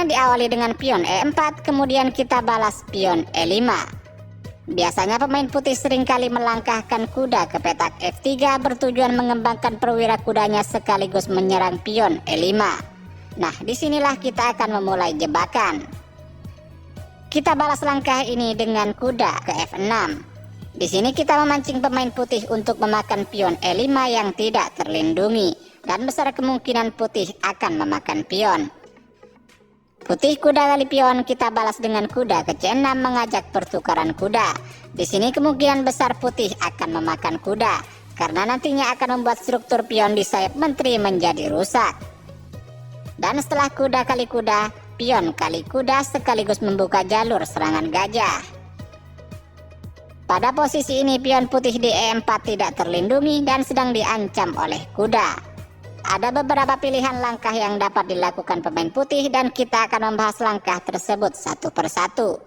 Permainan diawali dengan pion E4, kemudian kita balas pion E5. Biasanya pemain putih seringkali melangkahkan kuda ke petak F3 bertujuan mengembangkan perwira kudanya sekaligus menyerang pion E5. Nah, disinilah kita akan memulai jebakan. Kita balas langkah ini dengan kuda ke F6. Di sini kita memancing pemain putih untuk memakan pion E5 yang tidak terlindungi, dan besar kemungkinan putih akan memakan pion. Putih kuda kali pion, kita balas dengan kuda ke C6 mengajak pertukaran kuda. Di sini kemungkinan besar putih akan memakan kuda, karena nantinya akan membuat struktur pion di sayap menteri menjadi rusak. Dan setelah kuda kali kuda, pion kali kuda sekaligus membuka jalur serangan gajah. Pada posisi ini pion putih di E4 tidak terlindungi dan sedang diancam oleh kuda. Ada beberapa pilihan langkah yang dapat dilakukan pemain putih dan kita akan membahas langkah tersebut satu persatu.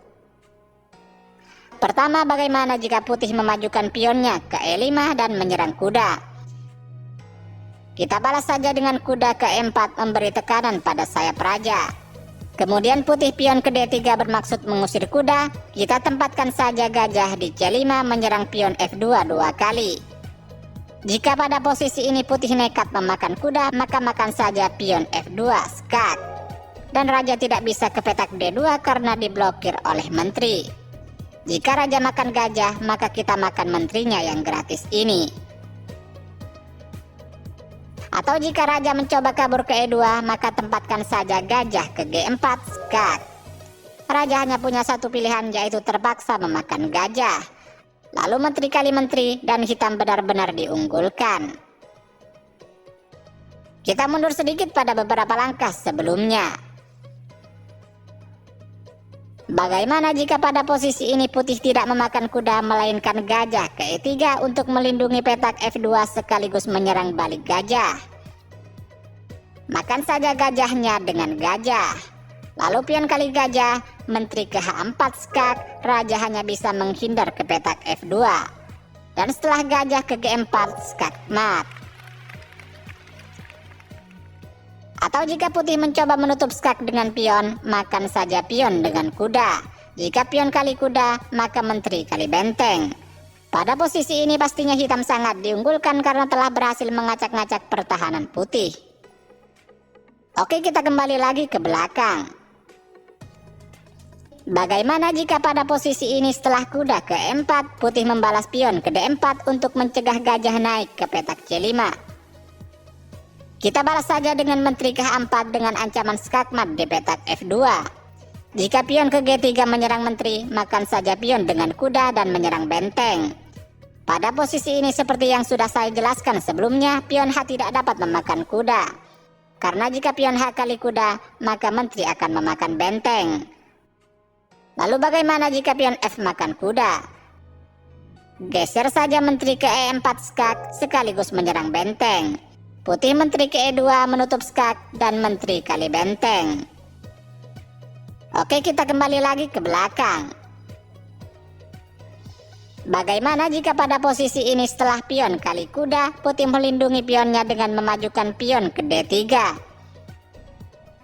Pertama, bagaimana jika putih memajukan pionnya ke E5 dan menyerang kuda? Kita balas saja dengan kuda ke E4 memberi tekanan pada sayap raja. Kemudian putih pion ke D3 bermaksud mengusir kuda, kita tempatkan saja gajah di C5 menyerang pion F2 2 kali. Jika pada posisi ini putih nekat memakan kuda, maka makan saja pion F2 skak. Dan raja tidak bisa ke petak D2 karena diblokir oleh menteri. Jika raja makan gajah, maka kita makan menterinya yang gratis ini. Atau jika raja mencoba kabur ke E2, maka tempatkan saja gajah ke G4 skak. Raja hanya punya satu pilihan, yaitu terpaksa memakan gajah. Lalu menteri kali menteri dan hitam benar-benar diunggulkan. Kita mundur sedikit pada beberapa langkah sebelumnya. Bagaimana jika pada posisi ini putih tidak memakan kuda melainkan gajah ke E3 untuk melindungi petak F2 sekaligus menyerang balik gajah? Makan saja gajahnya dengan gajah. Lalu pion kali gajah, menteri ke H4 skak, raja hanya bisa menghindar ke petak F2. Dan setelah gajah ke G4 skak mat. Atau jika putih mencoba menutup skak dengan pion, makan saja pion dengan kuda. Jika pion kali kuda, maka menteri kali benteng. Pada posisi ini pastinya hitam sangat diunggulkan karena telah berhasil mengacak-ngacak pertahanan putih. Oke, kita kembali lagi ke belakang. Bagaimana jika pada posisi ini setelah kuda ke E4, putih membalas pion ke D4 untuk mencegah gajah naik ke petak C5. Kita balas saja dengan menteri ke H4 dengan ancaman skakmat di petak F2. Jika pion ke G3 menyerang menteri, makan saja pion dengan kuda dan menyerang benteng. Pada posisi ini seperti yang sudah saya jelaskan sebelumnya, pion H tidak dapat memakan kuda. Karena jika pion H kali kuda, maka menteri akan memakan benteng. Lalu bagaimana jika pion F makan kuda? Geser saja menteri ke E4 skak sekaligus menyerang benteng. Putih menteri ke E2 menutup skak dan menteri kali benteng. Oke, kita kembali lagi ke belakang. Bagaimana jika pada posisi ini setelah pion kali kuda, putih melindungi pionnya dengan memajukan pion ke D3?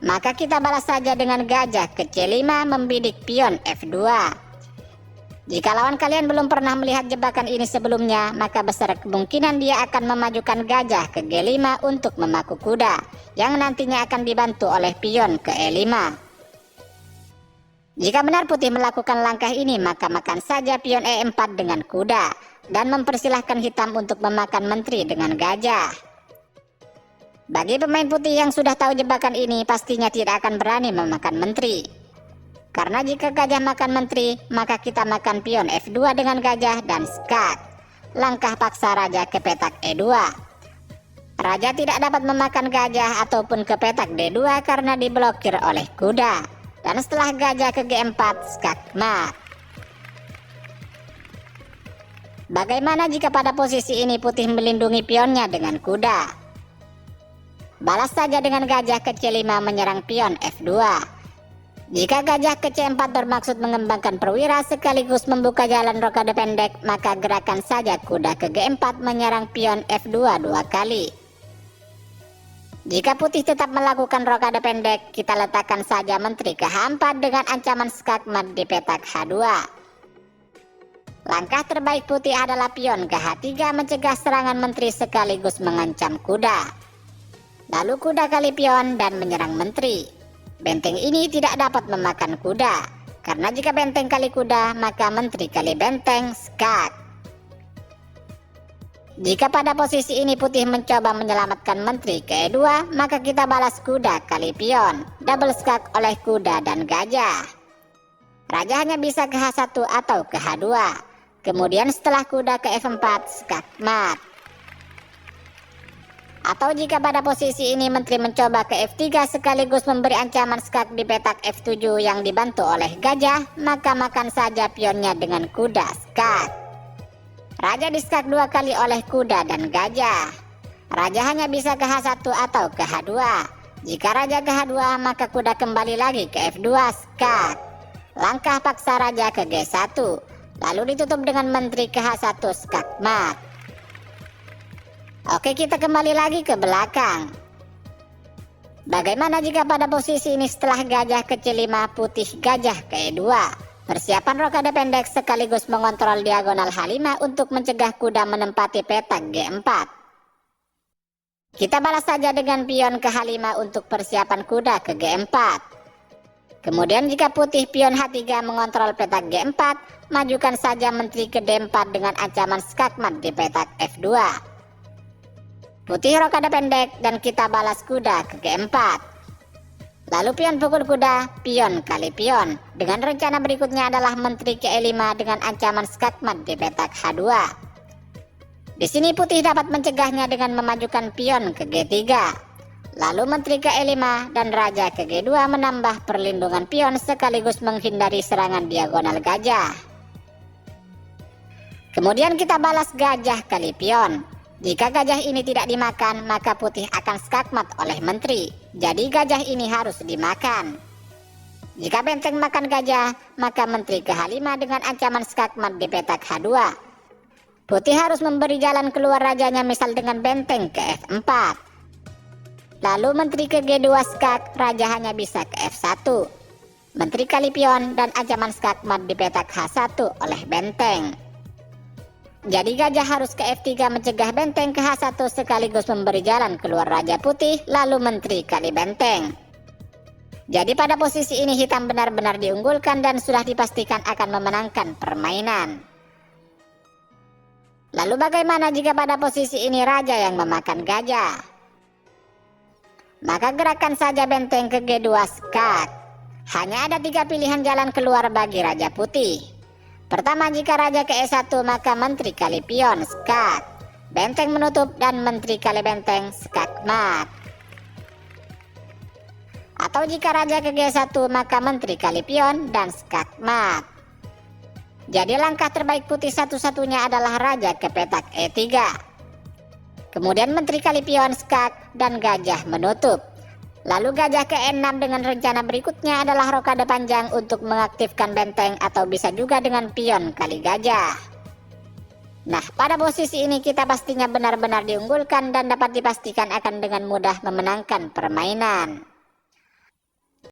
Maka kita balas saja dengan gajah ke C5 membidik pion F2. Jika lawan kalian belum pernah melihat jebakan ini sebelumnya, maka besar kemungkinan dia akan memajukan gajah ke G5 untuk memaku kuda, yang nantinya akan dibantu oleh pion ke E5. Jika benar putih melakukan langkah ini, maka makan saja pion E4 dengan kuda, dan mempersilahkan hitam untuk memakan menteri dengan gajah. Bagi pemain putih yang sudah tahu jebakan ini, pastinya tidak akan berani memakan menteri. Karena jika gajah makan menteri, maka kita makan pion F2 dengan gajah dan skak. Langkah paksa raja ke petak E2. Raja tidak dapat memakan gajah ataupun ke petak D2 karena diblokir oleh kuda. Dan setelah gajah ke G4, skak mat. Bagaimana jika pada posisi ini putih melindungi pionnya dengan kuda? Balas saja dengan gajah ke C5 menyerang pion F2. Jika gajah ke C4 bermaksud mengembangkan perwira sekaligus membuka jalan rokade pendek, maka gerakan saja kuda ke G4 menyerang pion F2 2 kali. Jika putih tetap melakukan rokade pendek, kita letakkan saja menteri ke H4 dengan ancaman skakmat di petak H2. Langkah terbaik putih adalah pion ke H3 mencegah serangan menteri sekaligus mengancam kuda. Lalu kuda kali pion dan menyerang menteri. Benteng ini tidak dapat memakan kuda, karena jika benteng kali kuda maka menteri kali benteng skak. Jika pada posisi ini putih mencoba menyelamatkan menteri ke E2, maka kita balas kuda kali pion, double skak oleh kuda dan gajah. Raja hanya bisa ke H1 atau ke H2. Kemudian setelah kuda ke F4, skak mat. Atau jika pada posisi ini menteri mencoba ke F3 sekaligus memberi ancaman skak di petak F7 yang dibantu oleh gajah, maka makan saja pionnya dengan kuda skak. Raja diskak 2 kali oleh kuda dan gajah. Raja hanya bisa ke H1 atau ke H2. Jika raja ke H2 maka kuda kembali lagi ke F2 skak. Langkah paksa raja ke G1. Lalu ditutup dengan menteri ke H1 skak mat. Oke, kita kembali lagi ke belakang. Bagaimana jika pada posisi ini setelah gajah ke C5 putih gajah ke E2? Persiapan rokade pendek sekaligus mengontrol diagonal H5 untuk mencegah kuda menempati petak G4. Kita balas saja dengan pion ke H5 untuk persiapan kuda ke G4. Kemudian jika putih pion H3 mengontrol petak G4, majukan saja menteri ke D4 dengan ancaman skakmat di petak F2. Putih rokade pendek dan kita balas kuda ke G4. Lalu pion pukul kuda, pion kali pion. Dengan rencana berikutnya adalah menteri ke E5 dengan ancaman skakmat di petak H2. Di sini putih dapat mencegahnya dengan memajukan pion ke G3. Lalu menteri ke E5 dan raja ke G2 menambah perlindungan pion sekaligus menghindari serangan diagonal gajah. Kemudian kita balas gajah kali pion. Jika gajah ini tidak dimakan, maka putih akan skakmat oleh menteri. Jadi gajah ini harus dimakan. Jika benteng makan gajah, maka menteri ke H5 dengan ancaman skakmat di petak H2. Putih harus memberi jalan keluar rajanya misal dengan benteng ke F4. Lalu menteri ke G2 skak, raja hanya bisa ke F1. Menteri kali pion dan ancaman skakmat di petak H1 oleh benteng. Jadi gajah harus ke F3 mencegah benteng ke H1 sekaligus memberi jalan keluar raja putih, lalu menteri kali benteng. Jadi pada posisi ini hitam benar-benar diunggulkan dan sudah dipastikan akan memenangkan permainan. Lalu bagaimana jika pada posisi ini raja yang memakan gajah? Maka gerakan saja benteng ke G2 skak. Hanya ada 3 pilihan jalan keluar bagi raja putih. Pertama, jika raja ke E1 maka menteri kali pion skak. Benteng menutup dan menteri kali benteng skak mat. Atau jika raja ke G1 maka menteri kali pion dan skak mat. Jadi langkah terbaik putih satu-satunya adalah raja ke petak E3. Kemudian menteri kali pion skak dan gajah menutup. Lalu gajah ke E6 dengan rencana berikutnya adalah rokade panjang untuk mengaktifkan benteng atau bisa juga dengan pion kali gajah. Nah, pada posisi ini kita pastinya benar-benar diunggulkan dan dapat dipastikan akan dengan mudah memenangkan permainan.